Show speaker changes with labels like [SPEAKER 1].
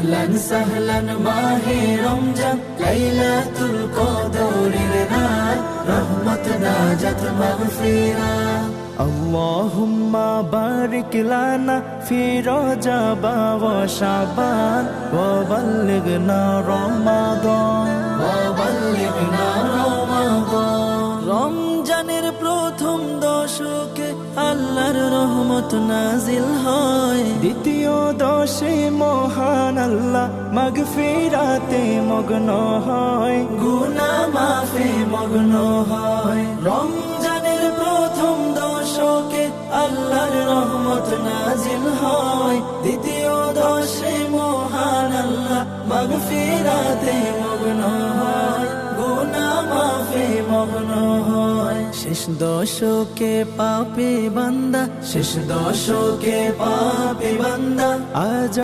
[SPEAKER 1] আহলান সাহলান মাহে রমজান, লাইলাতুল কদরের রাত, রহমত নাজাত মাগফিরাত।
[SPEAKER 2] اللهم بارك لنا في رجب وشعبان وبلغنا رمضان
[SPEAKER 1] وبلغنا رمضان।
[SPEAKER 2] রমজানের প্রথম দশকে আল্লাহর রহমত নাজিল হয়, দ্বিতীয় দশে মহান আল্লাহ মাগফিরাতে মগ্ন হয়,
[SPEAKER 1] গুনাহ মাফে মগ্ন হয়।
[SPEAKER 2] রমজানের প্রথম দশকে আল্লাহর রহমত নাজিল হয়, দ্বিতীয় দশে মহান আল্লাহ মাগফিরাতে মগ্ন হয়, গুনাহ মাফে মগ্ন হয়। শেষ দশকে পাপী বান্দা,
[SPEAKER 1] শেষ দশকে পাপী বান্দা
[SPEAKER 2] আজ